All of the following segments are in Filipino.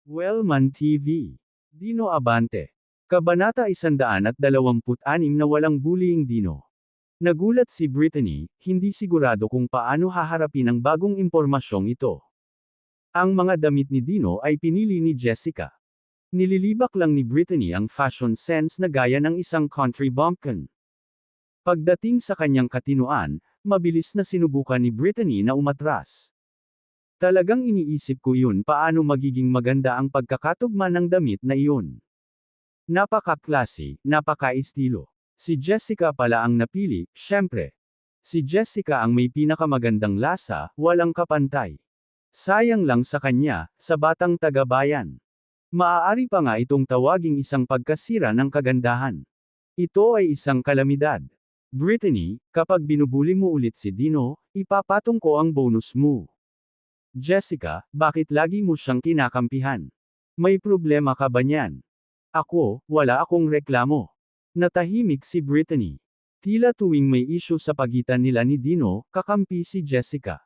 Wellman TV. Dino Abante. Kabanata 126 na walang bullying Dino. Nagulat si Brittany, hindi sigurado kung paano haharapin ang bagong impormasyong ito. Ang mga damit ni Dino ay pinili ni Jessica. Nililibak lang ni Brittany ang fashion sense na gaya ng isang country bumpkin. Pagdating sa kanyang katinuan, mabilis na sinubukan ni Brittany na umatras. Talagang iniisip ko yun paano magiging maganda ang pagkakatugma ng damit na iyon. Napaka-classy, napaka-estilo. Si Jessica pala ang napili, syempre. Si Jessica ang may pinakamagandang lasa, walang kapantay. Sayang lang sa kanya, sa batang taga-bayan. Maaari pa nga itong tawaging isang pagkasira ng kagandahan. Ito ay isang kalamidad. Brittany, kapag binubuli mo ulit si Dino, ipapatong ko ang bonus mo. Jessica, bakit lagi mo siyang kinakampihan? May problema ka ba niyan? Ako, wala akong reklamo. Natahimik si Brittany. Tila tuwing may issue sa pagitan nila ni Dino, kakampi si Jessica.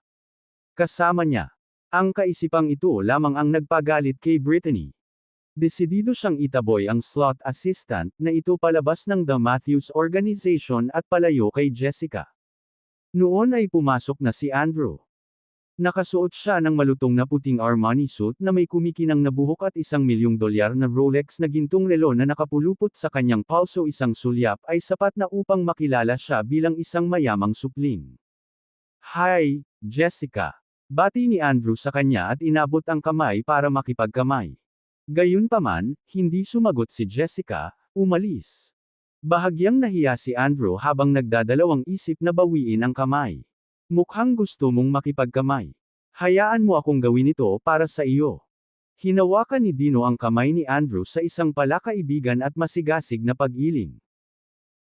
Kasama niya. Ang kaisipang ito lamang ang nagpagalit kay Brittany. Desidido siyang itaboy ang slot assistant na ito palabas ng The Matthews Organization at palayo kay Jessica. Noon ay pumasok na si Andrew. Nakasuot siya ng malutong na puting Armani suit na may kumikinang na buhok at $1,000,000 na Rolex na gintong relo na nakapulupot sa kanyang palso. Isang sulyap ay sapat na upang makilala siya bilang isang mayamang supling. Hi, Jessica. Bati ni Andrew sa kanya at inabot ang kamay para makipagkamay. Gayunpaman, hindi sumagot si Jessica, umalis. Bahagyang nahiya si Andrew habang nagdadalawang isip na bawiin ang kamay. Mukhang gusto mong makipagkamay. Hayaan mo akong gawin ito para sa iyo. Hinawakan ni Dino ang kamay ni Andrew sa isang palakaibigan at masigasig na pag-iling.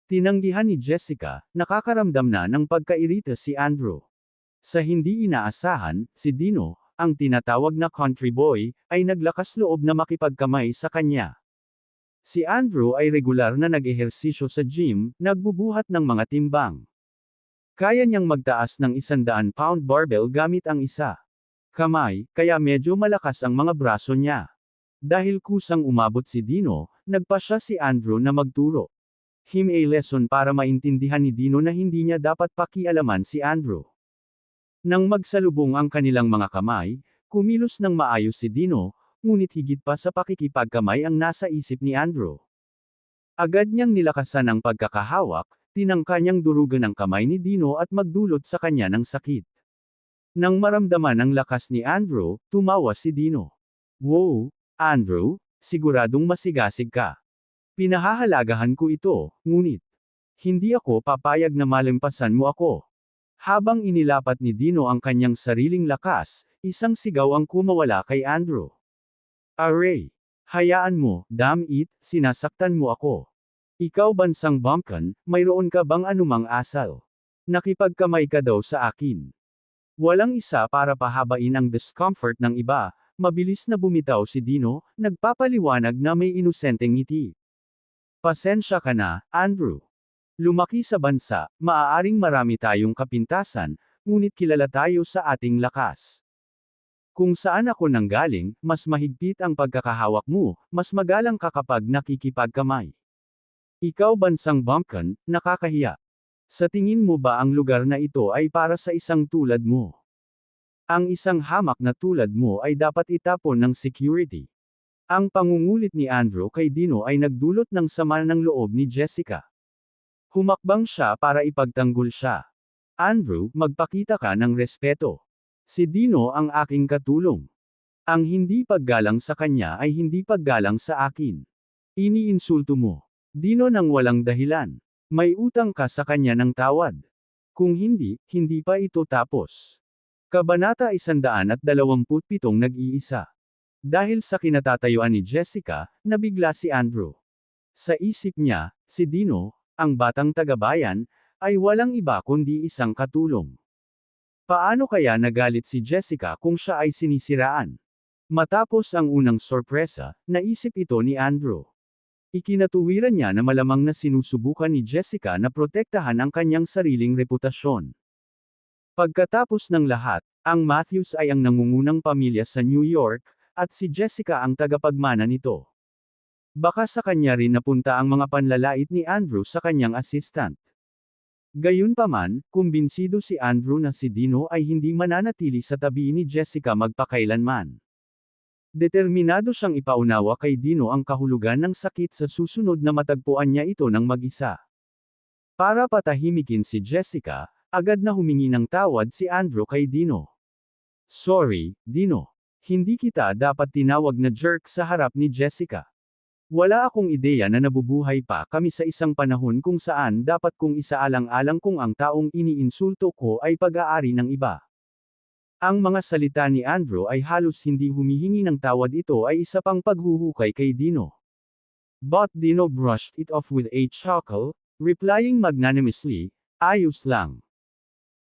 Tinanggihan ni Jessica, nakakaramdam na ng pagkairita si Andrew. Sa hindi inaasahan, si Dino, ang tinatawag na country boy, ay naglakas loob na makipagkamay sa kanya. Si Andrew ay regular na nag-ehersisyo sa gym, nagbubuhat ng mga timbang. Kaya niyang magtaas ng 100-pound barbell gamit ang isa kamay, kaya medyo malakas ang mga braso niya. Dahil kusang umabot si Dino, nagpa siya si Andrew na magturo. Him a lesson para maintindihan ni Dino na hindi niya dapat pakialaman si Andrew. Nang magsalubong ang kanilang mga kamay, kumilos ng maayos si Dino, ngunit higit pa sa pakikipagkamay ang nasa isip ni Andrew. Agad niyang nilakasan ang pagkakahawak, tinangka niyang durugan ang kamay ni Dino at magdulot sa kanya ng sakit. Nang maramdaman ang lakas ni Andrew, tumawa si Dino. Wow, Andrew, siguradong masigasig ka. Pinahahalagahan ko ito, ngunit hindi ako papayag na malampasan mo ako. Habang inilapat ni Dino ang kanyang sariling lakas, isang sigaw ang kumawala kay Andrew. Aray! Hayaan mo, damn it, sinasaktan mo ako. Ikaw bansang bumpkin, mayroon ka bang anumang asal? Nakipagkamay ka daw sa akin. Walang isa para pahabain ang discomfort ng iba, mabilis na bumitaw si Dino, nagpapaliwanag na may inosenteng ngiti. Pasensya ka na, Andrew. Lumaki sa bansa, maaaring marami tayong kapintasan, ngunit kilala tayo sa ating lakas. Kung saan ako nanggaling, mas mahigpit ang pagkakahawak mo, mas magalang ka kapag nakikipagkamay. Ikaw bansang bumpkin, nakakahiya. Sa tingin mo ba ang lugar na ito ay para sa isang tulad mo? Ang isang hamak na tulad mo ay dapat itapon ng security. Ang pangungulit ni Andrew kay Dino ay nagdulot ng sama ng loob ni Jessica. Humakbang siya para ipagtanggol siya. Andrew, magpakita ka ng respeto. Si Dino ang aking katulong. Ang hindi paggalang sa kanya ay hindi paggalang sa akin. Iniinsulto mo Dino nang walang dahilan. May utang ka sa kanya ng tawad. Kung hindi, hindi pa ito tapos. Kabanata 127 nag-iisa. Dahil sa kinatatayuan ni Jessica, nabigla si Andrew. Sa isip niya, si Dino, ang batang taga-bayan, ay walang iba kundi isang katulong. Paano kaya nagalit si Jessica kung siya ay sinisiraan? Matapos ang unang sorpresa, naisip ito ni Andrew. Ikinatuwiran niya na malamang na sinusubukan ni Jessica na protektahan ang kanyang sariling reputasyon. Pagkatapos ng lahat, ang Matthews ay ang nangungunang pamilya sa New York, at si Jessica ang tagapagmana nito. Baka sa kanya rin napunta ang mga panlalait ni Andrew sa kanyang assistant. Gayunpaman, kumbinsido si Andrew na si Dino ay hindi mananatili sa tabi ni Jessica magpakailanman. Determinado siyang ipaunawa kay Dino ang kahulugan ng sakit sa susunod na matagpuan niya ito ng mag-isa. Para patahimikin si Jessica, agad na humingi ng tawad si Andrew kay Dino. "Sorry, Dino. Hindi kita dapat tinawag na jerk sa harap ni Jessica. Wala akong ideya na nabubuhay pa kami sa isang panahon kung saan dapat kong isaalang-alang kung ang taong iniinsulto ko ay pag-aari ng iba." Ang mga salita ni Andrew ay halos hindi humihingi ng tawad, ito ay isa pang paghuhukay kay Dino. But Dino brushed it off with a chuckle, replying magnanimously, "Ayos lang.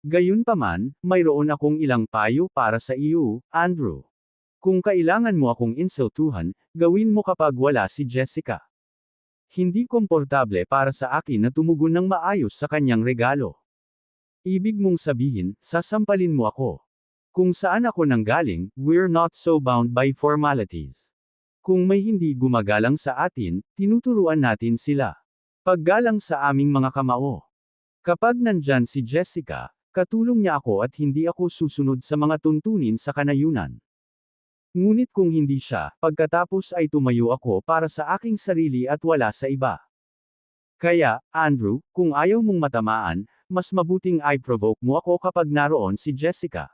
Gayunpaman, mayroon akong ilang payo para sa iyo, Andrew. Kung kailangan mo akong insultuhan, gawin mo kapag wala si Jessica. Hindi komportable para sa akin na tumugon ng maayos sa kanyang regalo. Ibig mong sabihin, sasampalin mo ako. Kung saan ako nanggaling, we're not so bound by formalities. Kung may hindi gumagalang sa atin, tinuturuan natin sila. Paggalang sa aming mga kamao. Kapag nandyan si Jessica, katulong niya ako at hindi ako susunod sa mga tuntunin sa kanayunan. Ngunit kung hindi siya, pagkatapos ay tumayo ako para sa aking sarili at wala sa iba. Kaya, Andrew, kung ayaw mong matamaan, mas mabuting i-provoke mo ako kapag naroon si Jessica.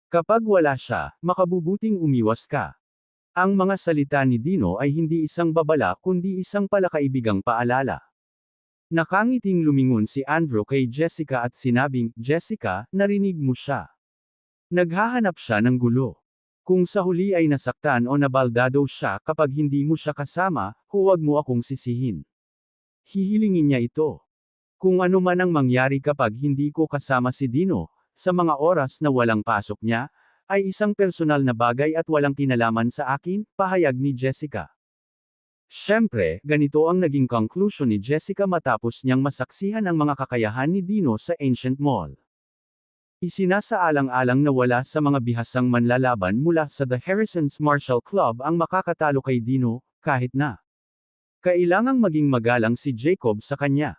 Kapag wala siya, makabubuting umiwas ka." Ang mga salita ni Dino ay hindi isang babala kundi isang palakaibigang paalala. Nakangiting lumingon si Andrew kay Jessica at sinabing, "Jessica, narinig mo siya. Naghahanap siya ng gulo. Kung sa huli ay nasaktan o nabaldado siya kapag hindi mo siya kasama, huwag mo akong sisihin. Hihilingin niya ito. Kung ano man ang mangyari kapag hindi ko kasama si Dino, sa mga oras na walang pasok niya, ay isang personal na bagay at walang kinalaman sa akin," pahayag ni Jessica. Siyempre, ganito ang naging conclusion ni Jessica matapos niyang masaksihan ang mga kakayahan ni Dino sa Ancient Mall. Isinasaalang-alang na wala sa mga bihasang manlalaban mula sa The Harrisons Martial Club ang makakatalo kay Dino, kahit na kailangang maging magalang si Jacob sa kanya.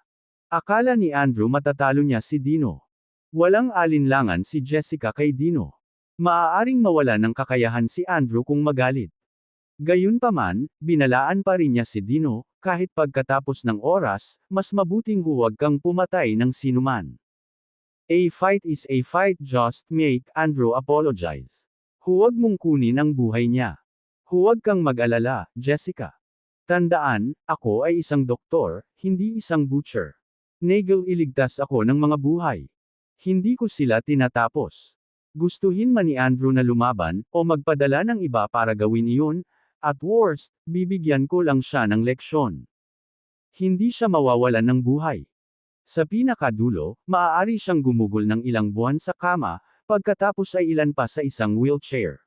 Akala ni Andrew matatalo niya si Dino. Walang alinlangan si Jessica kay Dino. Maaaring mawalan ng kakayahan si Andrew kung magalit. Gayunpaman, binalaan pa rin niya si Dino, kahit pagkatapos ng oras, mas mabuting huwag kang pumatay ng sinuman. "A fight is a fight, just make Andrew apologize. Huwag mong kunin ang buhay niya. Huwag kang mag-alala, Jessica. Tandaan, ako ay isang doktor, hindi isang butcher. Nagel, iligtas ako ng mga buhay. Hindi ko sila tinatapos. Gustuhin man ni Andrew na lumaban, o magpadala ng iba para gawin iyon, at worst, bibigyan ko lang siya ng leksyon. Hindi siya mawawalan ng buhay. Sa pinakadulo, maaari siyang gumugol ng ilang buwan sa kama, pagkatapos ay ilan pa sa isang wheelchair."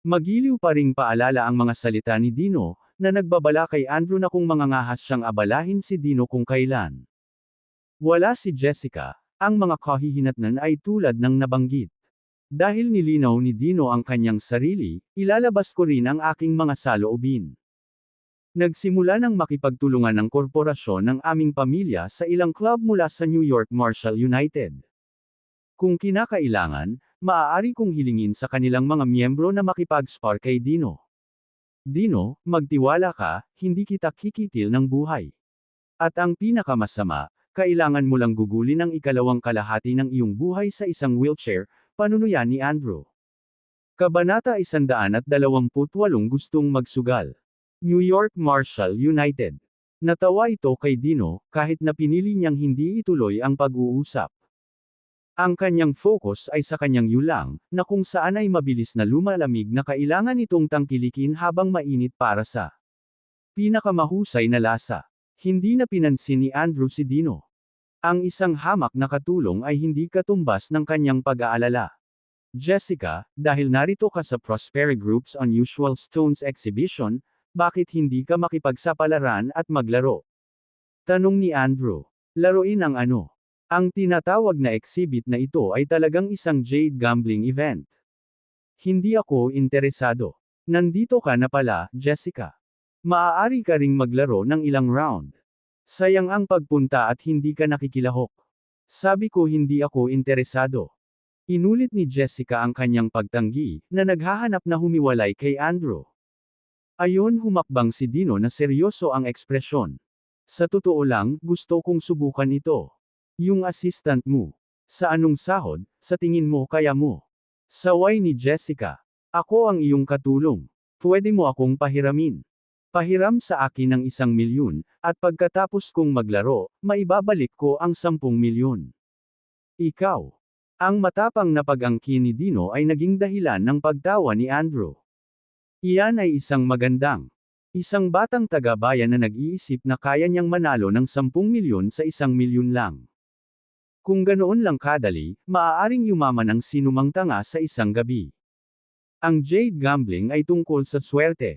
Magiliw pa ring paalala ang mga salita ni Dino, na nagbabala kay Andrew na kung mangangahas siyang abalahin si Dino kung kailan wala si Jessica, ang mga kahihinatnan ay tulad ng nabanggit. Dahil nilinaw ni Dino ang kanyang sarili, ilalabas ko rin ang aking mga saloobin. Nagsimula ng makipagtulungan ng korporasyon ng aming pamilya sa ilang club mula sa New York Marshall United. Kung kinakailangan, maaari kong hilingin sa kanilang mga miyembro na makipag-spar kay Dino. Dino, magtiwala ka, hindi kita kikitil ng buhay. At ang pinakamasama, kailangan mo lang gugulin ang ikalawang kalahati ng iyong buhay sa isang wheelchair, panunuyan ni Andrew. Kabanata 128, Gustong magsugal. New York Marshall United. Natawa ito kay Dino, kahit na pinili niyang hindi ituloy ang pag-uusap. Ang kanyang focus ay sa kanyang yulang, na kung saan ay mabilis na lumalamig na kailangan itong tangkilikin habang mainit para sa pinakamahusay na lasa. Hindi na pinansin ni Andrew si Dino. Ang isang hamak na katulong ay hindi katumbas ng kanyang pag-aalala. "Jessica, dahil narito ka sa Prosperi Group's Unusual Stones Exhibition, bakit hindi ka makipagsapalaran at maglaro?" Tanong ni Andrew. Laruin ang ano? Ang tinatawag na exhibit na ito ay talagang isang jade gambling event. Hindi ako interesado. Nandito ka na pala, Jessica. Maaari ka ring maglaro ng ilang round. Sayang ang pagpunta at hindi ka nakikilahok. Sabi ko hindi ako interesado. Inulit ni Jessica ang kanyang pagtanggi, na naghahanap na humiwalay kay Andrew. Ayon humakbang si Dino na seryoso ang ekspresyon. Sa totoo lang, gusto kong subukan ito. Yung assistant mo. Sa anong sahod, sa tingin mo kaya mo? Saway ni Jessica. Ako ang iyong katulong. Pwede mo akong pahiramin. Pahiram sa akin ng 1 milyon, at pagkatapos kong maglaro, maibabalik ko ang 10 milyon. Ikaw. Ang matapang na pag-angkin ni Dino ay naging dahilan ng pagtawa ni Andrew. Iyan ay isang batang taga-bayan na nag-iisip na kaya niyang manalo ng 10 milyon sa 1 milyon lang. Kung ganoon lang kadali, maaaring yumaman ang sinumang tanga sa isang gabi. Ang jade gambling ay tungkol sa swerte.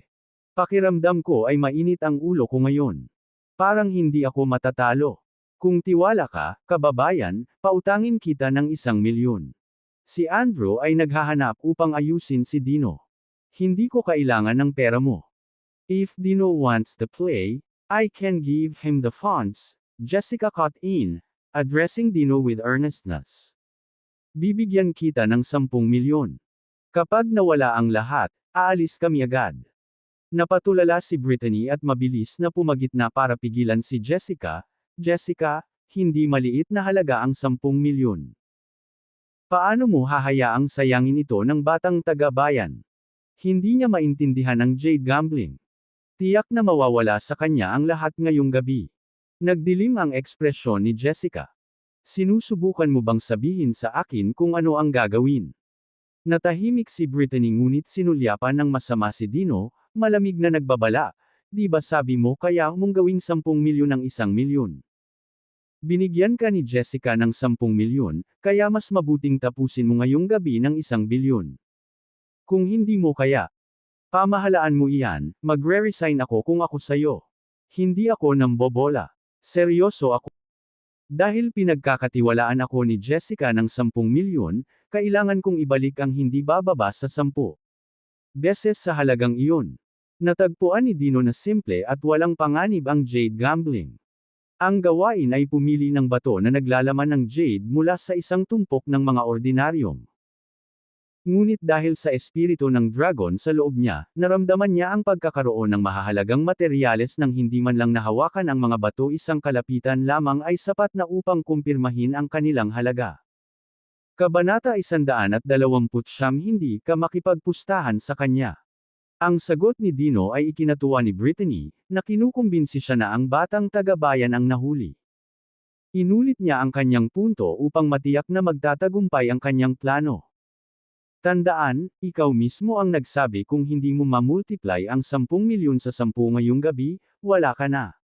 Pakiramdam ko ay mainit ang ulo ko ngayon. Parang hindi ako matatalo. Kung tiwala ka, kababayan, pautangin kita ng 1 milyon. Si Andrew ay naghahanap upang ayusin si Dino. Hindi ko kailangan ng pera mo. If Dino wants to play, I can give him the funds, Jessica cut in, addressing Dino with earnestness. Bibigyan kita ng 10 milyon. Kapag nawala ang lahat, aalis kami agad. Napatulala si Brittany at mabilis na pumagitna para pigilan si Jessica. Jessica, hindi maliit na halaga ang 10 milyon. Paano mo hahayaang sayangin ito ng batang taga-bayan? Hindi niya maintindihan ang jade gambling. Tiyak na mawawala sa kanya ang lahat ngayong gabi. Nagdilim ang ekspresyon ni Jessica. Sinusubukan mo bang sabihin sa akin kung ano ang gagawin? Natahimik si Brittany ngunit sinulyapan ng masama si Dino, malamig na nagbabala. Di ba sabi mo kaya mong gawing 10 milyon ang 1 milyon? Binigyan ka ni Jessica ng 10 milyon, kaya mas mabuting tapusin mo ngayong gabi ng 1 bilyon. Kung hindi mo kaya, pamahalaan mo iyan, magre-resign ako kung ako sayo. Hindi ako nambobola. Seryoso ako. Dahil pinagkakatiwalaan ako ni Jessica ng 10 milyon, kailangan kong ibalik ang hindi bababa sa 10 beses sa halagang iyon. Natagpuan ni Dino na simple at walang panganib ang jade gambling. Ang gawain ay pumili ng bato na naglalaman ng jade mula sa isang tumpok ng mga ordinaryong. Ngunit dahil sa espiritu ng dragon sa loob niya, naramdaman niya ang pagkakaroon ng mahahalagang materyales nang hindi man lang nahawakan ang mga bato, isang kalapitan lamang ay sapat na upang kumpirmahin ang kanilang halaga. Kabanata 129. Hindi ka makipagpustahan sa kanya. Ang sagot ni Dino ay ikinatuwa ni Brittany, na kinukumbinsi siya na ang batang taga-bayan ang nahuli. Inulit niya ang kanyang punto upang matiyak na magtatagumpay ang kanyang plano. Tandaan, ikaw mismo ang nagsabi kung hindi mo mamultiply ang 10 milyon sa 10 ngayong gabi, wala ka na.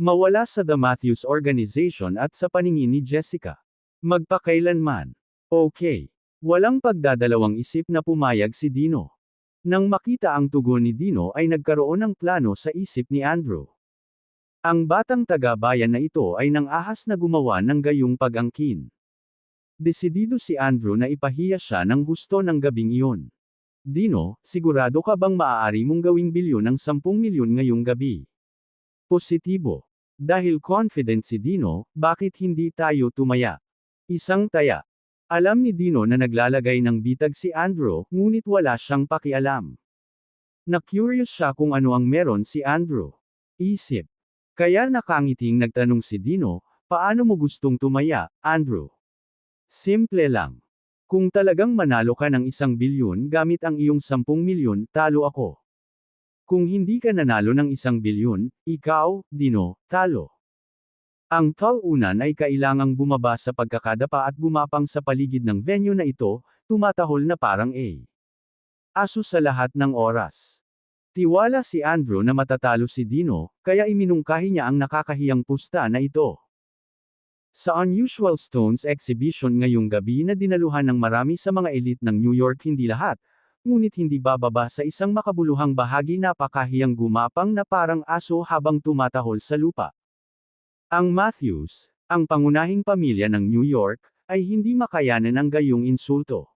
Mawala sa The Matthews Organization at sa paningin ni Jessica. Magpakailanman. Okay. Walang pagdadalawang isip na pumayag si Dino. Nang makita ang tugon ni Dino ay nagkaroon ng plano sa isip ni Andrew. Ang batang taga-bayan na ito ay nang-ahas na gumawa ng gayong pag-angkin. Desidido si Andrew na ipahiya siya ng husto ng gabing iyon. Dino, sigurado ka bang maaari mong gawing bilyon ng 10 milyon ngayong gabi? Positibo. Dahil confident si Dino, bakit hindi tayo tumaya? Isang taya. Alam ni Dino na naglalagay ng bitag si Andrew, ngunit wala siyang pakialam. Na-curious siya kung ano ang meron si Andrew. Isip. Kaya nakangiting nagtanong si Dino, paano mo gustong tumaya, Andrew? Simple lang. Kung talagang manalo ka ng 1 bilyon gamit ang iyong 10 milyon, talo ako. Kung hindi ka nanalo ng 1 bilyon, ikaw, Dino, talo. Ang talunan ay kailangang bumaba sa pagkakadapa at gumapang sa paligid ng venue na ito, tumatahol na parang aso sa lahat ng oras. Tiwala si Andrew na matatalo si Dino, kaya iminungkahi niya ang nakakahiyang pusta na ito. Sa Unusual Stones exhibition ngayong gabi na dinaluhan ng marami sa mga elite ng New York, hindi lahat, ngunit hindi bababa sa isang makabuluhang bahagi, napakahiyang gumapang na parang aso habang tumatahol sa lupa. Ang Matthews, ang pangunahing pamilya ng New York, ay hindi makayanan ang gayong insulto.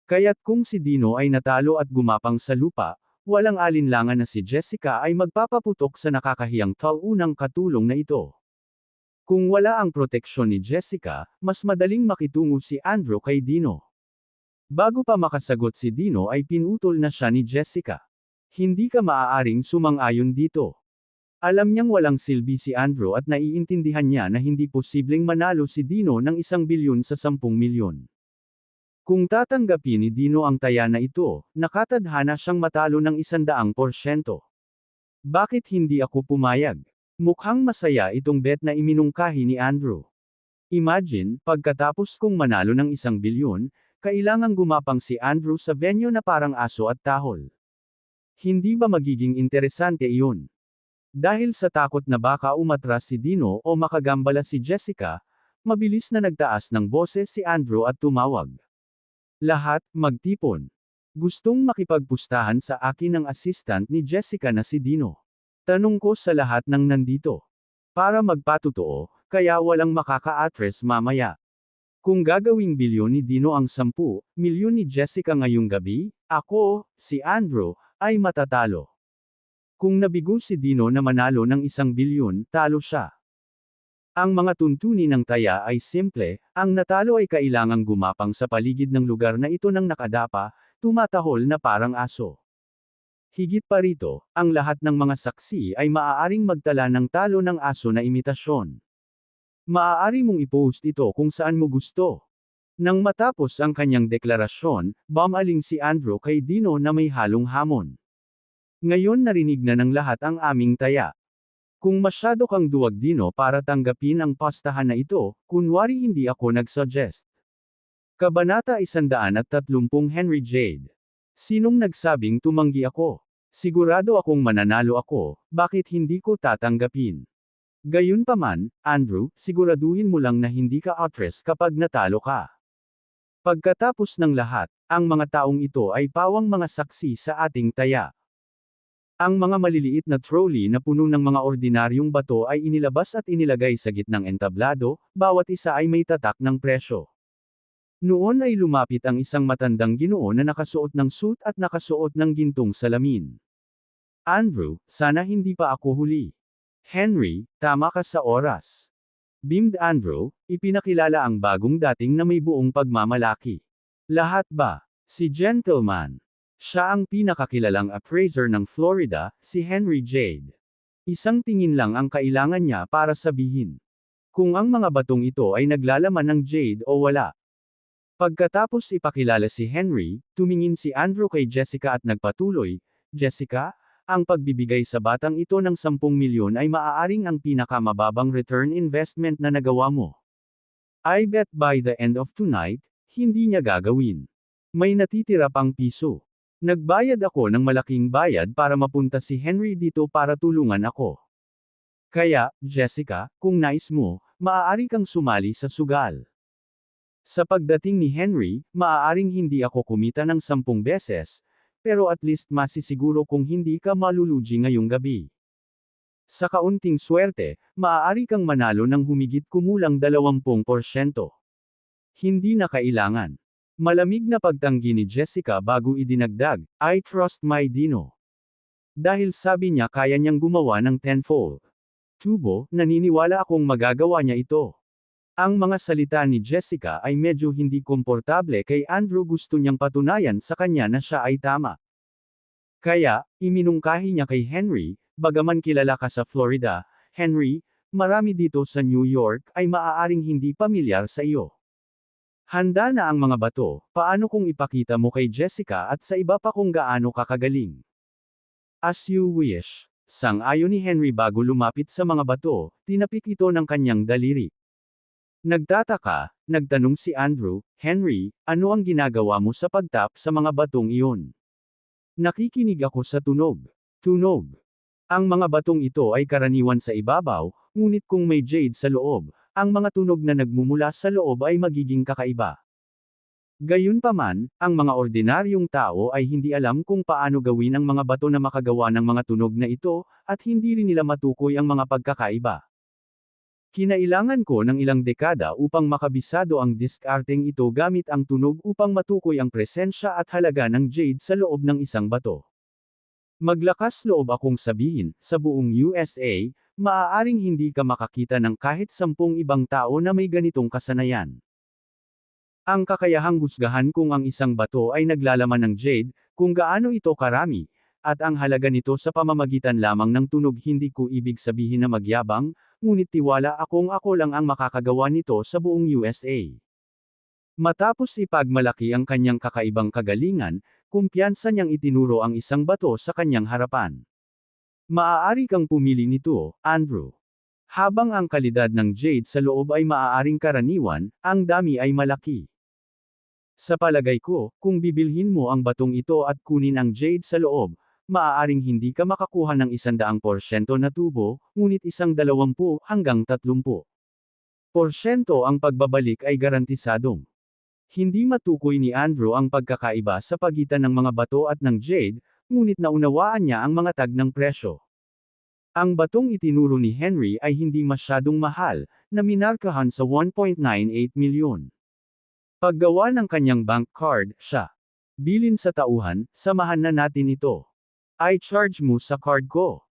Kaya't kung si Dino ay natalo at gumapang sa lupa, walang alinlangan na si Jessica ay magpapaputok sa nakakahiyang taunang katulong na ito. Kung wala ang proteksyon ni Jessica, mas madaling makitungo si Andrew kay Dino. Bago pa makasagot si Dino ay pinutol na siya ni Jessica. Hindi ka maaaring sumang-ayon dito. Alam niyang walang silbi si Andrew at naiintindihan niya na hindi posibleng manalo si Dino ng 1 bilyon sa 10 milyon. Kung tatanggapin ni Dino ang taya na ito, nakatadhana siyang matalo ng 100%. Bakit hindi ako pumayag? Mukhang masaya itong bet na iminungkahi ni Andrew. Imagine, pagkatapos kong manalo ng 1 bilyon, kailangang gumapang si Andrew sa venue na parang aso at tahol. Hindi ba magiging interesante iyon? Dahil sa takot na baka umatras si Dino o makagambala si Jessica, mabilis na nagtaas ng boses si Andrew at tumawag. Lahat, magtipon. Gustong makipagpustahan sa akin ng assistant ni Jessica na si Dino. Tanong ko sa lahat ng nandito. Para magpatotoo, kaya walang makaka-atres mamaya. Kung gagawing bilyon ni Dino ang 10 milyon ni Jessica ngayong gabi, ako, si Andrew, ay matatalo. Kung nabigo si Dino na manalo ng 1 bilyon, talo siya. Ang mga tuntunin ng taya ay simple, ang natalo ay kailangang gumapang sa paligid ng lugar na ito ng nakadapa, tumatahol na parang aso. Higit pa rito, ang lahat ng mga saksi ay maaaring magtala ng talo ng aso na imitasyon. Maaari mong i-post ito kung saan mo gusto. Nang matapos ang kanyang deklarasyon, bumaling si Andrew kay Dino na may halong hamon. Ngayon narinig na ng lahat ang aming taya. Kung masyado kang duwag Dino para tanggapin ang pastahan na ito, kunwari hindi ako nag-suggest. Kabanata 130 Henry Jade. Sinong nagsabing tumanggi ako? Sigurado akong mananalo ako, bakit hindi ko tatanggapin? Gayunpaman, Andrew, siguraduhin mo lang na hindi ka atres kapag natalo ka. Pagkatapos ng lahat, ang mga taong ito ay pawang mga saksi sa ating taya. Ang mga maliliit na trolley na puno ng mga ordinaryong bato ay inilabas at inilagay sa gitnang entablado, bawat isa ay may tatak ng presyo. Noon ay lumapit ang isang matandang Ginoo na nakasuot ng suit at nakasuot ng gintong salamin. Andrew, sana hindi pa ako huli. Henry, tama ka sa oras. Beamed Andrew, ipinakilala ang bagong dating na may buong pagmamalaki. Lahat ba? Si gentleman. Siya ang pinakakilalang appraiser ng Florida, si Henry Jade. Isang tingin lang ang kailangan niya para sabihin kung ang mga batong ito ay naglalaman ng jade o wala. Pagkatapos ipakilala si Henry, tumingin si Andrew kay Jessica at nagpatuloy, Jessica, ang pagbibigay sa batang ito ng 10 milyon ay maaaring ang pinakamababang return investment na nagawa mo. I bet by the end of tonight, hindi niya gagawin. May natitira pang piso. Nagbayad ako ng malaking bayad para mapunta si Henry dito para tulungan ako. Kaya, Jessica, kung nais mo, maaari kang sumali sa sugal. Sa pagdating ni Henry, maaaring hindi ako kumita ng 10 beses, pero at least masisiguro kung hindi ka malulugi ngayong gabi. Sa kaunting swerte, maaari kang manalo ng humigit kumulang 20%. Hindi na kailangan. Malamig na pagtanggi ni Jessica bago idinagdag, I trust my Dino. Dahil sabi niya kaya niyang gumawa ng tenfold. Tubo, naniniwala akong magagawa niya ito. Ang mga salita ni Jessica ay medyo hindi komportable kay Andrew, gusto niyang patunayan sa kanya na siya ay tama. Kaya, iminungkahi niya kay Henry, bagaman kilala ka sa Florida, Henry, marami dito sa New York ay maaaring hindi pamilyar sa iyo. Handa na ang mga bato, paano kung ipakita mo kay Jessica at sa iba pa kung gaano kakagaling? As you wish. Sang-ayon ni Henry bago lumapit sa mga bato, tinapik ito ng kanyang daliri. Nagtataka, nagtanong si Andrew, Henry, ano ang ginagawa mo sa pagtap sa mga batong iyon? Nakikinig ako sa tunog. Tunog. Ang mga batong ito ay karaniwan sa ibabaw, ngunit kung may jade sa loob, ang mga tunog na nagmumula sa loob ay magiging kakaiba. Gayunpaman, ang mga ordinaryong tao ay hindi alam kung paano gawin ang mga bato na makagawa ng mga tunog na ito, at hindi rin nila matukoy ang mga pagkakaiba. Kinailangan ko ng ilang dekada upang makabisado ang diskarteng ito gamit ang tunog upang matukoy ang presensya at halaga ng jade sa loob ng isang bato. Maglakas loob akong sabihin, sa buong USA, maaaring hindi ka makakita ng kahit 10 ibang tao na may ganitong kasanayan. Ang kakayahang husgahan kung ang isang bato ay naglalaman ng jade, kung gaano ito karami, at ang halaga nito sa pamamagitan lamang ng tunog hindi ko ibig sabihin na magyabang, ngunit tiwala akong ako lang ang makakagawa nito sa buong USA. Matapos ipagmalaki ang kanyang kakaibang kagalingan, kumpiyansa niyang itinuro ang isang bato sa kanyang harapan. Maaari kang pumili nito, Andrew. Habang ang kalidad ng jade sa loob ay maaaring karaniwan, ang dami ay malaki. Sa palagay ko, kung bibilhin mo ang batong ito at kunin ang jade sa loob, maaaring hindi ka makakuha ng 100% na tubo, ngunit 20 hanggang 30% ang pagbabalik ay garantisadong. Hindi matukoy ni Andrew ang pagkakaiba sa pagitan ng mga bato at ng jade, ngunit naunawaan niya ang mga tag ng presyo. Ang batong itinuro ni Henry ay hindi masyadong mahal, na minarkahan sa 1.98 milyon. Paggawa ng kanyang bank card, siya. Bilin sa tauhan, samahan na natin ito. I-charge mo sa card ko.